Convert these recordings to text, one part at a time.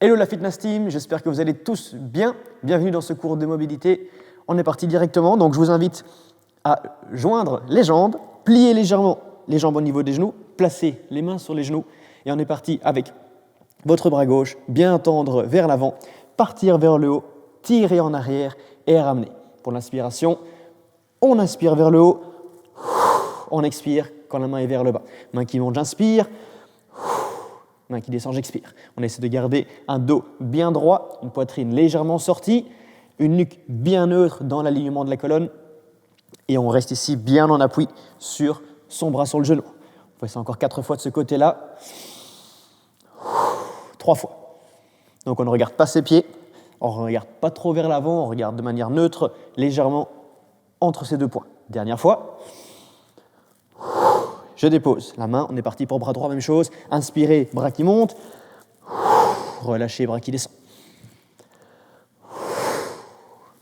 Hello la Fitness Team, j'espère que vous allez tous bien. Bienvenue dans ce cours de mobilité. On est parti directement, donc je vous invite à joindre les jambes, plier légèrement les jambes au niveau des genoux, placer les mains sur les genoux et on est parti avec votre bras gauche, bien tendre vers l'avant, partir vers le haut, tirer en arrière et ramener. Pour l'inspiration, on inspire vers le haut, on expire quand la main est vers le bas. Main qui monte, j'inspire. Main qui descend, j'expire. On essaie de garder un dos bien droit, une poitrine légèrement sortie, une nuque bien neutre dans l'alignement de la colonne et on reste ici bien en appui sur son bras sur le genou. On fait ça encore 4 fois de ce côté-là. 3 fois. Donc on ne regarde pas ses pieds, on ne regarde pas trop vers l'avant, on regarde de manière neutre, légèrement entre ces 2 points. Dernière fois. Je dépose la main, on est parti pour bras droit, même chose. Inspirez, bras qui montent. Relâchez, bras qui descendent.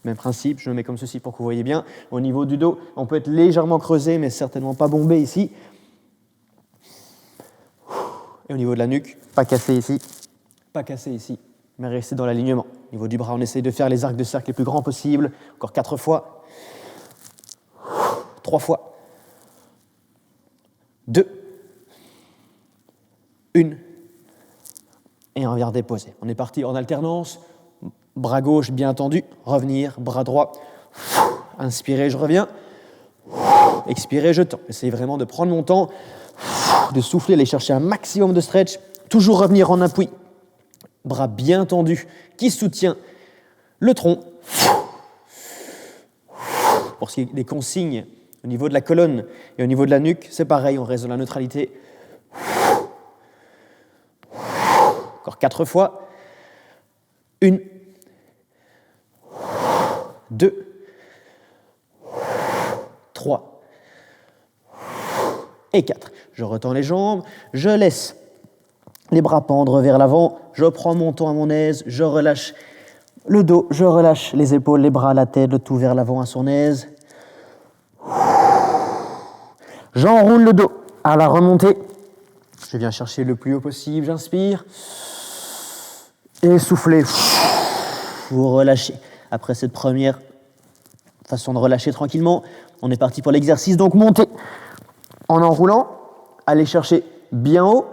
Même principe, je me mets comme ceci pour que vous voyez bien. Au niveau du dos, on peut être légèrement creusé, mais certainement pas bombé ici. Et au niveau de la nuque, pas cassé ici, pas cassé ici, mais rester dans l'alignement. Au niveau du bras, on essaye de faire les arcs de cercle les plus grands possibles. Encore 4 fois. 3 fois. 2, 1, et on vient déposer. On est parti en alternance, bras gauche bien tendu, revenir, bras droit, inspirez, je reviens, expirez, je tends. Essayez vraiment de prendre mon temps, de souffler, aller chercher un maximum de stretch, toujours revenir en appui, bras bien tendus, qui soutient le tronc. Pour ce qui est des consignes, au niveau de la colonne et au niveau de la nuque, c'est pareil, on reste dans la neutralité. Encore 4 fois. 1, 2, 3 et 4. Je retends les jambes, je laisse les bras pendre vers l'avant, je prends mon temps à mon aise, je relâche le dos, je relâche les épaules, les bras, la tête, le tout vers l'avant à son aise. J'enroule le dos à la remontée. Je viens chercher le plus haut possible. J'inspire. Et soufflez. Vous relâchez. Après cette première façon de relâcher tranquillement, on est parti pour l'exercice. Donc montez en enroulant. Allez chercher bien haut.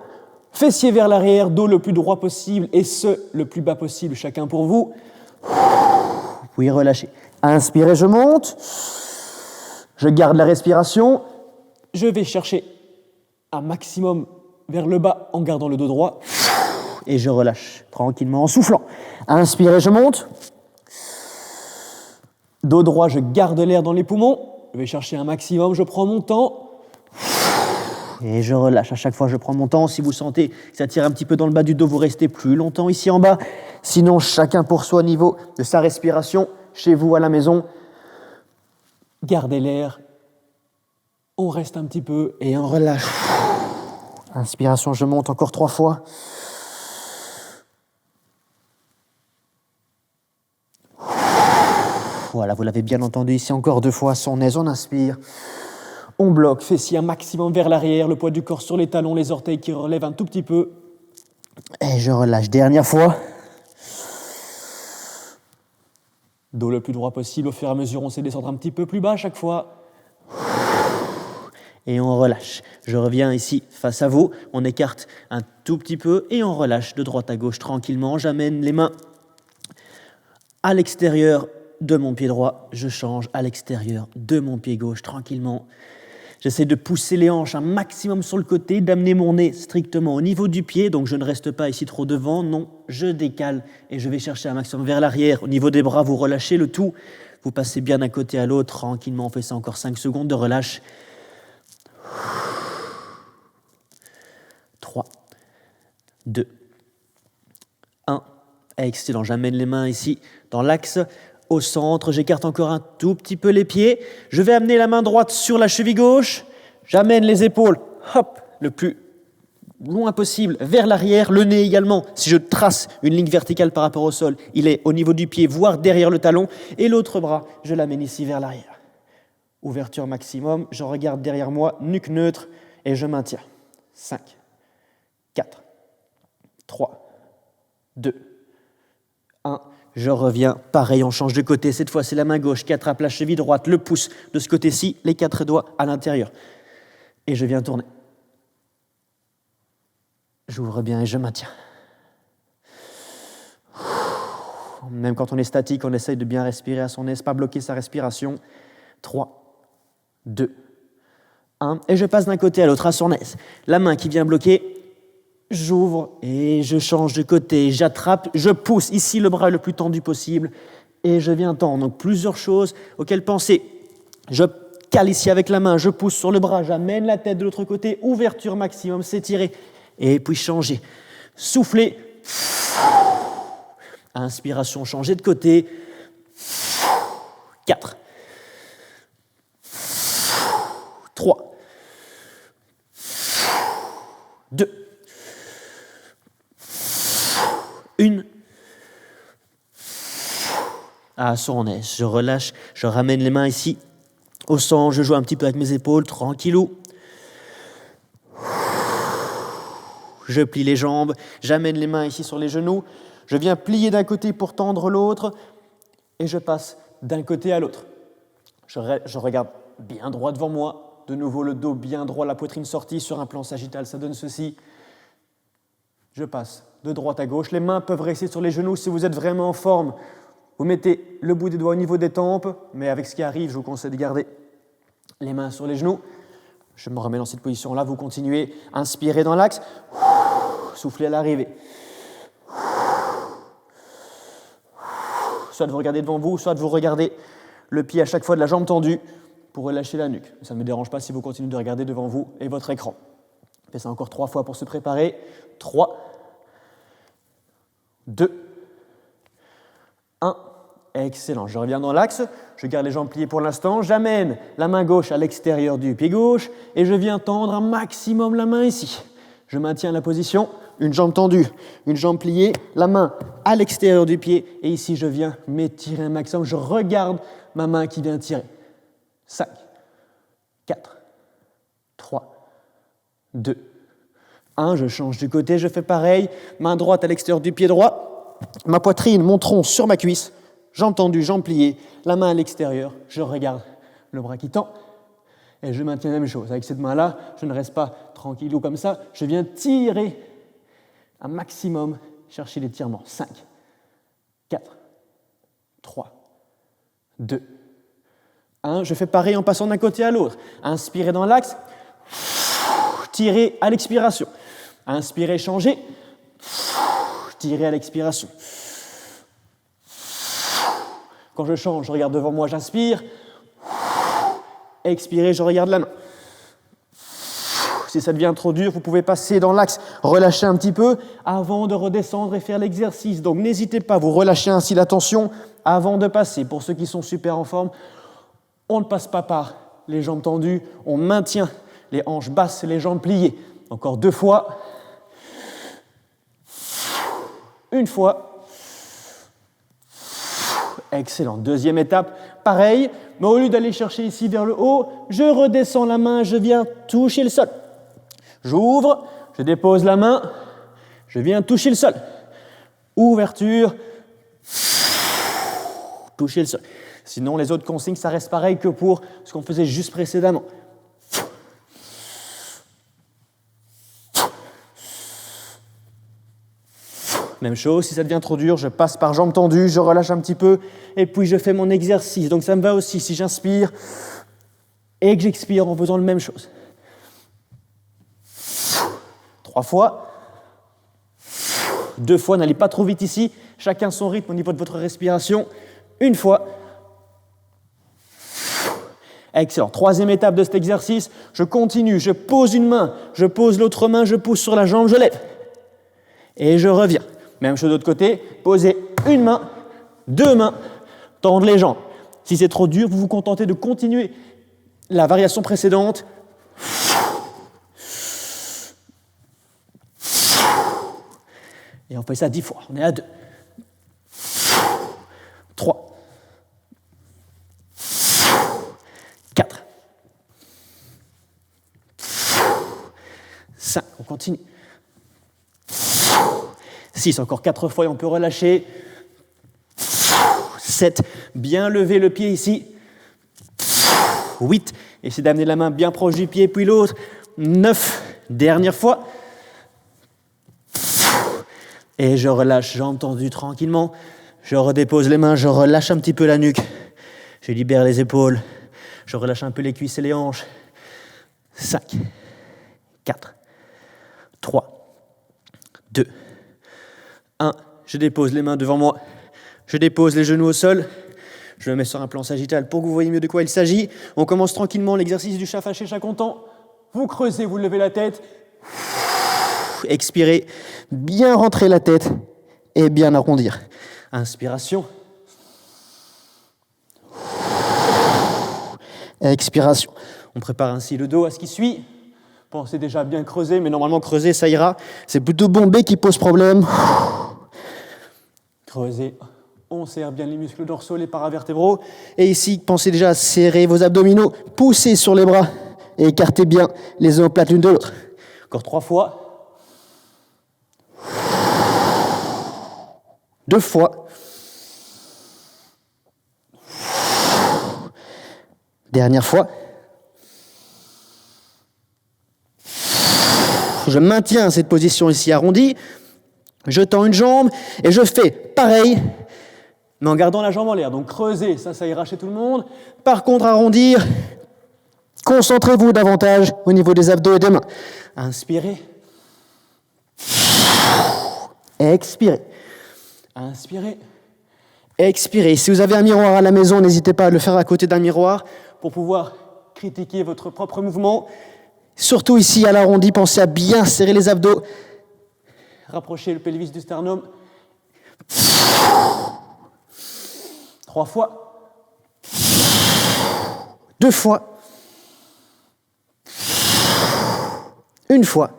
Fessiers vers l'arrière, dos le plus droit possible et ce, le plus bas possible, chacun pour vous. Vous pouvez relâcher. Inspirez, je monte. Je garde la respiration. Je vais chercher un maximum vers le bas en gardant le dos droit et je relâche tranquillement en soufflant. Inspirez, je monte. Dos droit, je garde l'air dans les poumons. Je vais chercher un maximum, je prends mon temps et je relâche. À chaque fois, je prends mon temps. Si vous sentez que ça tire un petit peu dans le bas du dos, vous restez plus longtemps ici en bas. Sinon, chacun pour soi au niveau de sa respiration, chez vous à la maison. Gardez l'air. On reste un petit peu et on relâche. Inspiration, je monte encore 3 fois. Voilà, vous l'avez bien entendu ici encore 2 fois. À son aise, on inspire. On bloque, fessiers un maximum vers l'arrière, le poids du corps sur les talons, les orteils qui relèvent un tout petit peu. Et je relâche. Dernière fois. Dos le plus droit possible. Au fur et à mesure, on sait descendre un petit peu plus bas à chaque fois. Et on relâche. Je reviens ici face à vous, on écarte un tout petit peu et on relâche de droite à gauche tranquillement. J'amène les mains à l'extérieur de mon pied droit, je change à l'extérieur de mon pied gauche tranquillement. J'essaie de pousser les hanches un maximum sur le côté, d'amener mon nez strictement au niveau du pied, donc je ne reste pas ici trop devant, non, je décale et je vais chercher un maximum vers l'arrière. Au niveau des bras, vous relâchez le tout, vous passez bien d'un côté à l'autre tranquillement, on fait ça encore 5 secondes de relâche. 3, 2, 1. Excellent, j'amène les mains ici dans l'axe, au centre, j'écarte encore un tout petit peu les pieds. Je vais amener la main droite sur la cheville gauche. J'amène les épaules, hop, le plus loin possible vers l'arrière, le nez également. Si je trace une ligne verticale par rapport au sol, il est au niveau du pied, voire derrière le talon. Et l'autre bras, je l'amène ici vers l'arrière. Ouverture maximum, je regarde derrière moi, nuque neutre, et je maintiens. 5, 4, 3, 2, 1, je reviens, pareil, on change de côté, cette fois c'est la main gauche qui attrape la cheville droite, le pouce de ce côté-ci, les 4 doigts à l'intérieur. Et je viens tourner. J'ouvre bien et je maintiens. Même quand on est statique, on essaye de bien respirer à son aise, pas bloquer sa respiration. 3, 2, 1, et je passe d'un côté à l'autre à son aise. La main qui vient bloquer, j'ouvre et je change de côté, j'attrape, je pousse ici le bras le plus tendu possible et je viens tendre. Donc plusieurs choses auxquelles penser. Je cale ici avec la main, je pousse sur le bras, j'amène la tête de l'autre côté, ouverture maximum, s'étirer et puis changer. Souffler, inspiration, changer de côté. 4, 3, 2, 1. À son aise, je relâche, je ramène les mains ici au centre, je joue un petit peu avec mes épaules, tranquillou. Je plie les jambes, j'amène les mains ici sur les genoux, je viens plier d'un côté pour tendre l'autre et je passe d'un côté à l'autre. Je regarde bien droit devant moi, de nouveau le dos bien droit, la poitrine sortie sur un plan sagittal, ça donne ceci. Je passe de droite à gauche, les mains peuvent rester sur les genoux si vous êtes vraiment en forme. Vous mettez le bout des doigts au niveau des tempes, mais avec ce qui arrive, je vous conseille de garder les mains sur les genoux. Je me remets dans cette position-là, vous continuez, inspirez dans l'axe, soufflez à l'arrivée. Soit vous regardez devant vous, soit vous regardez le pied à chaque fois de la jambe tendue pour relâcher la nuque. Ça ne me dérange pas si vous continuez de regarder devant vous et votre écran. Faites ça encore 3 fois pour se préparer. 3, 2, 1. Excellent. Je reviens dans l'axe. Je garde les jambes pliées pour l'instant. J'amène la main gauche à l'extérieur du pied gauche et je viens tendre un maximum la main ici. Je maintiens la position. Une jambe tendue, une jambe pliée, la main à l'extérieur du pied et ici je viens m'étirer un maximum. Je regarde ma main qui vient tirer. 5, 4, 3, 2, 1. Je change du côté, je fais pareil. Main droite à l'extérieur du pied droit. Ma poitrine, mon tronc sur ma cuisse. Jambe tendue, jambe pliée. La main à l'extérieur. Je regarde le bras qui tend. Et je maintiens la même chose. Avec cette main-là, je ne reste pas tranquille ou comme ça. Je viens tirer un maximum, chercher l'étirement. 5, 4, 3, 2, 1. Je fais pareil en passant d'un côté à l'autre. Inspirez dans l'axe. Tirez à l'expiration. Inspirez, changez. Tirez à l'expiration. Quand je change, je regarde devant moi, j'inspire. Expirez, je regarde la main. Si ça devient trop dur, vous pouvez passer dans l'axe, relâcher un petit peu avant de redescendre et faire l'exercice. Donc n'hésitez pas, vous relâchez ainsi la tension avant de passer. Pour ceux qui sont super en forme, on ne passe pas par les jambes tendues, on maintient les hanches basses et les jambes pliées. Encore 2 fois. 1 fois. Excellent. Deuxième étape, pareil, mais au lieu d'aller chercher ici vers le haut, je redescends la main, je viens toucher le sol. J'ouvre, je dépose la main, je viens toucher le sol. Ouverture, toucher le sol. Sinon, les autres consignes, ça reste pareil que pour ce qu'on faisait juste précédemment. Même chose, si ça devient trop dur, je passe par jambes tendues, je relâche un petit peu et puis je fais mon exercice. Donc ça me va aussi si j'inspire et que j'expire en faisant la même chose. 3 fois. 2 fois, n'allez pas trop vite ici. Chacun son rythme au niveau de votre respiration. 1 fois. Excellent. 3e étape de cet exercice. Je continue, je pose une main, je pose l'autre main, je pousse sur la jambe, je lève. Et je reviens. Même chose de l'autre côté. Posez une main, 2 mains, tendre les jambes. Si c'est trop dur, vous vous contentez de continuer la variation précédente. Et on fait ça 10 fois. On est à 2. 3. 4. 5. On continue. 6. Encore 4 fois et on peut relâcher. 7, bien lever le pied ici. 8, essayez d'amener la main bien proche du pied, puis l'autre. 9, dernière fois. Et je relâche, jambes tendues tranquillement. Je redépose les mains, je relâche un petit peu la nuque. Je libère les épaules. Je relâche un peu les cuisses et les hanches. 5, 4, 3, 2, 1. Je dépose les mains devant moi. Je dépose les genoux au sol. Je me mets sur un plan sagittal pour que vous voyez mieux de quoi il s'agit. On commence tranquillement l'exercice du chat fâché, chat content. Vous creusez, vous levez la tête. Expirez, bien rentrer la tête et bien arrondir. Inspiration. Expiration. On prépare ainsi le dos à ce qui suit. Pensez déjà bien creuser, mais normalement creuser, ça ira. C'est plutôt bomber qui pose problème. Creusez. On serre bien les muscles dorsaux, les paravertébraux. Et ici, pensez déjà à serrer vos abdominaux. Poussez sur les bras et écartez bien les omoplates l'une de l'autre. Encore 3 fois. 2 fois. Dernière fois. Je maintiens cette position ici arrondie. Je tends une jambe et je fais pareil, mais en gardant la jambe en l'air. Donc creuser, ça ira chez tout le monde. Par contre, arrondir, concentrez-vous davantage au niveau des abdos et des mains. Inspirez. Expirez. Inspirez. Expirez. Si vous avez un miroir à la maison, n'hésitez pas à le faire à côté d'un miroir pour pouvoir critiquer votre propre mouvement. Surtout ici, à l'arrondi, pensez à bien serrer les abdos. Rapprochez le pelvis du sternum. 3 fois. 2 fois. 1 fois.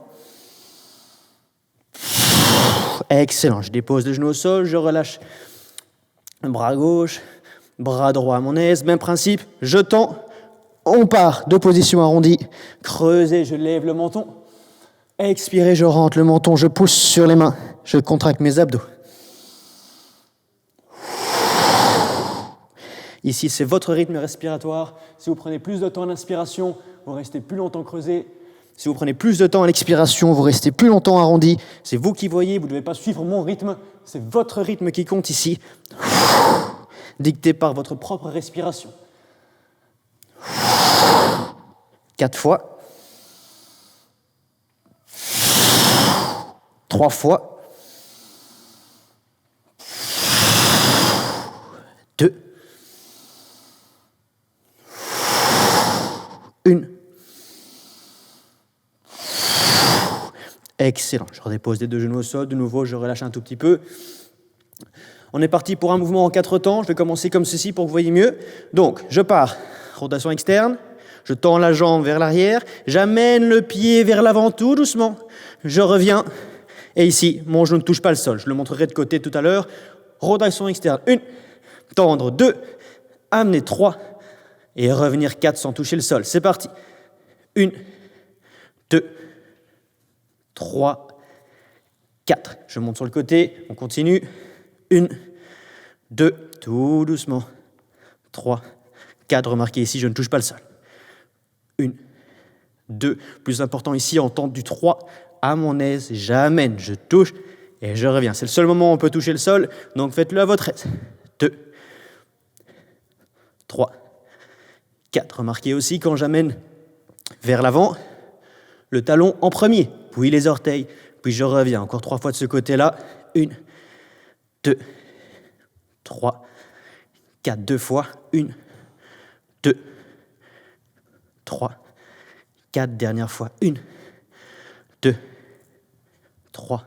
Excellent. Je dépose le genou au sol, je relâche le bras gauche, bras droit à mon aise. Même principe, je tends. On part de position arrondie. Creusez, je lève le menton. Expirez, je rentre le menton, je pousse sur les mains. Je contracte mes abdos. Ici, c'est votre rythme respiratoire. Si vous prenez plus de temps à l'inspiration, vous restez plus longtemps creusé. Si vous prenez plus de temps à l'expiration, vous restez plus longtemps arrondi. C'est vous qui voyez, vous ne devez pas suivre mon rythme. C'est votre rythme qui compte ici. Dicté par votre propre respiration. 4 fois. 3 fois. 2. 1. Excellent. Je redépose les 2 genoux au sol. De nouveau, je relâche un tout petit peu. On est parti pour un mouvement en 4 temps. Je vais commencer comme ceci pour que vous voyez mieux. Donc, je pars. Rotation externe. Je tends la jambe vers l'arrière. J'amène le pied vers l'avant tout doucement. Je reviens. Et ici, mon genou ne touche pas le sol. Je le montrerai de côté tout à l'heure. Rotation externe. 1. Tendre. 2. Amener. 3. Et revenir 4 sans toucher le sol. C'est parti. 1, 2, 3, 4. Je monte sur le côté. On continue. 1, 2, tout doucement. 3, 4. Remarquez ici, je ne touche pas le sol. 1, 2. Plus important ici, en tente du 3. À mon aise, j'amène, je touche et je reviens. C'est le seul moment où on peut toucher le sol, donc faites-le à votre aise. 2, 3, 4. Remarquez aussi quand j'amène vers l'avant, le talon en premier, puis les orteils, puis je reviens. Encore 3 fois de ce côté-là. 1, 2, 3, 4. 2 fois. 1, 2, 3, 4. Dernière fois. 1, 2, 3,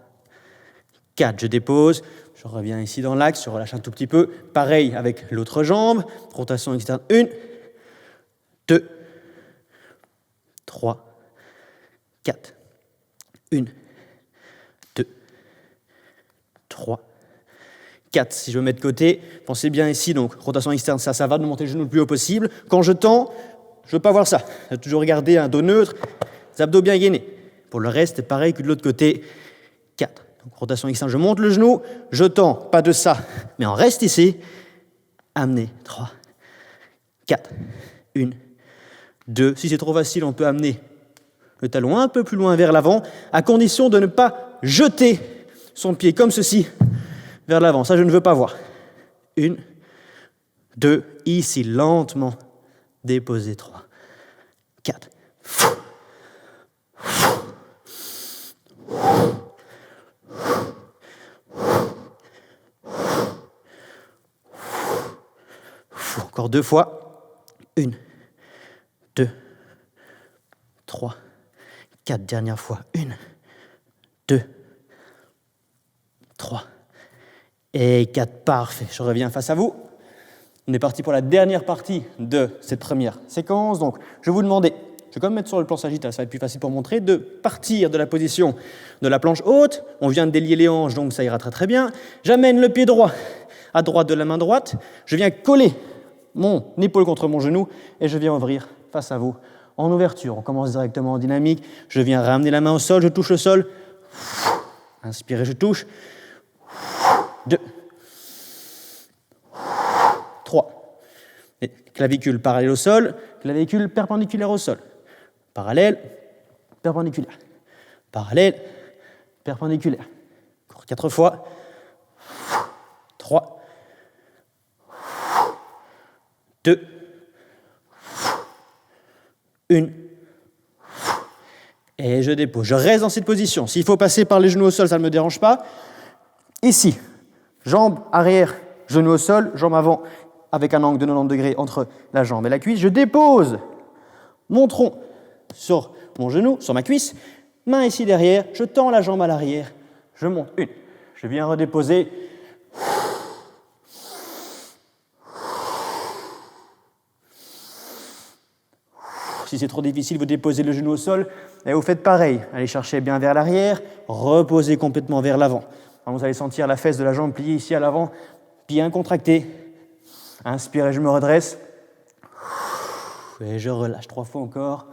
4. Je dépose. Je reviens ici dans l'axe. Je relâche un tout petit peu. Pareil avec l'autre jambe. Rotation externe. 1, 2, 3, 4. 1, 2, 3, 4. Si je me mets de côté, pensez bien ici, donc rotation externe, ça va de monter le genou le plus haut possible. Quand je tends, je ne veux pas voir ça. Je vais toujours garder un dos neutre, les abdos bien gainés. Pour le reste, c'est pareil que de l'autre côté. 4. Donc rotation externe, je monte le genou, je tends, pas de ça, mais on reste ici. amener, 3, 4, 1, 2. Si c'est trop facile, on peut amener le talon un peu plus loin vers l'avant, à condition de ne pas jeter son pied comme ceci vers l'avant. Ça, je ne veux pas voir. 1, 2, ici, lentement, déposer, 3, 4. Encore 2 fois. 1, 2, 3, 4. Dernière fois. 1, 2, 3 et 4. Parfait. Je reviens face à vous. On est parti pour la dernière partie de cette première séquence. Donc, je vais vous demander, je vais quand même mettre sur le plan sagittal, ça va être plus facile pour montrer, de partir de la position de la planche haute. On vient de délier les hanches, donc ça ira très très bien. J'amène le pied droit à droite de la main droite. Je viens coller mon épaule contre mon genou et je viens ouvrir face à vous en ouverture. On commence directement en dynamique. Je viens ramener la main au sol, je touche le sol. Inspirez, je touche. 2, 3. Et clavicule parallèle au sol, clavicule perpendiculaire au sol. Parallèle, perpendiculaire. Parallèle, perpendiculaire. Encore 4 fois. 3, 2, 1. Et je dépose. Je reste dans cette position. S'il faut passer par les genoux au sol, ça ne me dérange pas. Ici, jambe arrière, genou au sol, jambe avant avec un angle de 90 degrés entre la jambe et la cuisse. Je dépose mon tronc sur mon genou, sur ma cuisse, main ici derrière, je tends la jambe à l'arrière, je monte 1. Je viens redéposer. Si c'est trop difficile, vous déposez le genou au sol et vous faites pareil. Allez chercher bien vers l'arrière, reposez complètement vers l'avant. Vous allez sentir la fesse de la jambe pliée ici à l'avant, bien contractée. Inspirez, je me redresse. Et je relâche 3 fois encore.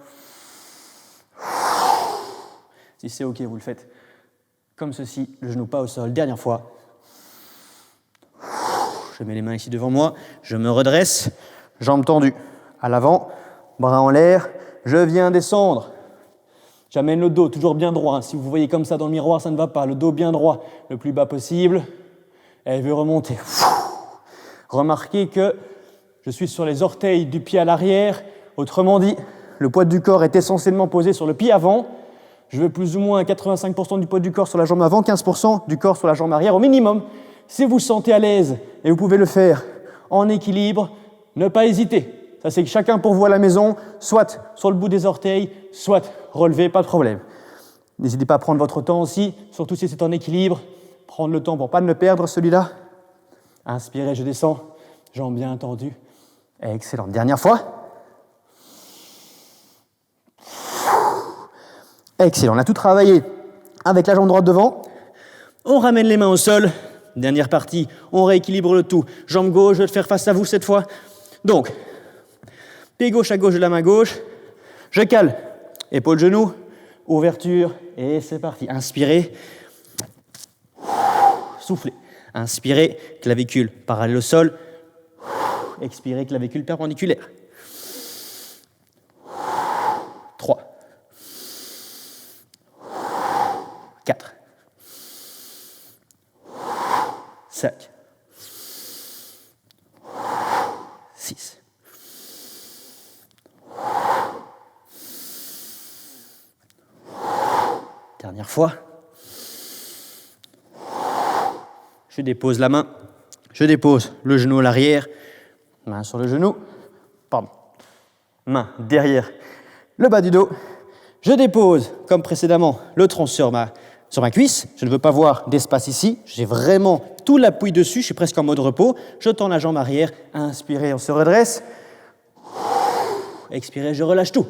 Si c'est OK, vous le faites comme ceci, le genou pas au sol. Dernière fois. Je mets les mains ici devant moi, je me redresse, jambes tendues à l'avant, bras en l'air. Je viens descendre. J'amène le dos toujours bien droit. Si vous voyez comme ça dans le miroir, ça ne va pas. Le dos bien droit, le plus bas possible. Et je vais remonter. Remarquez que je suis sur les orteils du pied à l'arrière. Autrement dit, le poids du corps est essentiellement posé sur le pied avant. Je veux plus ou moins 85% du poids du corps sur la jambe avant, 15% du corps sur la jambe arrière au minimum. Si vous vous sentez à l'aise et vous pouvez le faire en équilibre, ne pas hésiter. Ça, c'est que chacun pour vous à la maison, soit sur le bout des orteils, soit relevé, pas de problème. N'hésitez pas à prendre votre temps aussi, surtout si c'est en équilibre. Prendre le temps pour ne pas le perdre, celui-là. Inspirez, je descends, jambes bien tendues. Excellent. Dernière fois. Excellent. On a tout travaillé avec la jambe droite devant. On ramène les mains au sol. Dernière partie, on rééquilibre le tout. Jambe gauche, je vais le faire face à vous cette fois. Donc, pied gauche à gauche de la main gauche. Je cale. Épaule, genou. Ouverture. Et c'est parti. Inspirez. Soufflez. Inspirez. Clavicule parallèle au sol. Expirez. Clavicule perpendiculaire. 3. 4. 5. 6. 'Dernière fois. Je dépose la main. Je dépose le genou à l'arrière. Main sur le genou. Pardon. Main derrière le bas du dos. Je dépose, comme précédemment, le tronc sur ma cuisse. Je ne veux pas voir d'espace ici. J'ai vraiment tout l'appui dessus. Je suis presque en mode repos. Je tends la jambe arrière. Inspirez, on se redresse. Expirez, je relâche tout.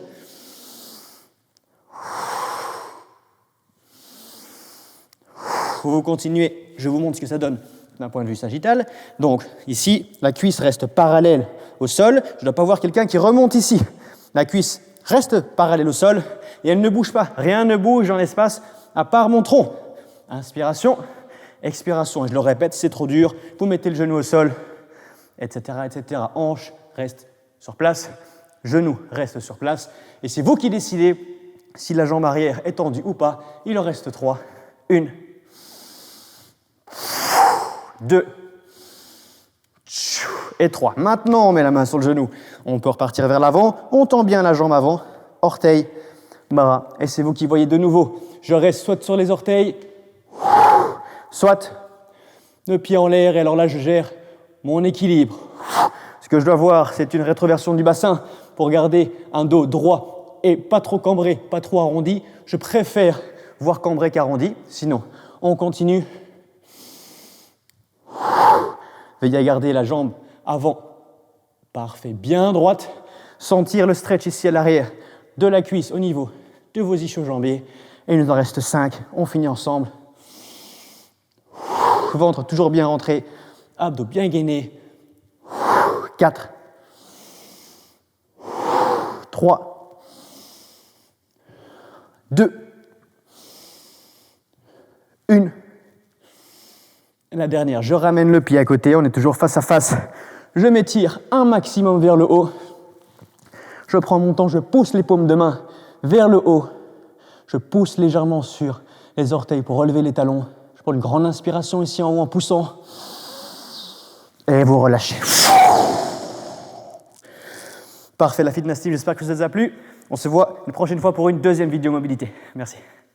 Vous continuez. Je vous montre ce que ça donne d'un point de vue sagittal. Donc, ici, la cuisse reste parallèle au sol. Je ne dois pas voir quelqu'un qui remonte ici. La cuisse reste parallèle au sol et elle ne bouge pas. Rien ne bouge dans l'espace à part mon tronc. Inspiration, expiration. Et je le répète, c'est trop dur. Vous mettez le genou au sol etc., etc. Hanche reste sur place, genou reste sur place. Et c'est vous qui décidez si la jambe arrière est tendue ou pas. Il en reste 3. 1, 2 et 3. Maintenant, on met la main sur le genou. On peut repartir vers l'avant. On tend bien la jambe avant. Orteil, bras. Et c'est vous qui voyez de nouveau. Je reste soit sur les orteils, soit le pied en l'air. Et alors là, je gère mon équilibre. Ce que je dois voir, c'est une rétroversion du bassin pour garder un dos droit et pas trop cambré, pas trop arrondi. Je préfère voir cambré qu'arrondi. Sinon, on continue. Veillez à garder la jambe avant. Parfait, bien droite. Sentir le stretch ici à l'arrière de la cuisse au niveau de vos ischio-jambiers. Et il nous en reste 5. On finit ensemble. Ventre toujours bien rentré. Abdos bien gainés. 4. 3. 2. 1. La dernière, je ramène le pied à côté, on est toujours face à face. Je m'étire un maximum vers le haut. Je prends mon temps, je pousse les paumes de main vers le haut. Je pousse légèrement sur les orteils pour relever les talons. Je prends une grande inspiration ici en haut en poussant. Et vous relâchez. Parfait, la Fitness Team, j'espère que ça vous a plu. On se voit une prochaine fois pour une deuxième vidéo mobilité. Merci.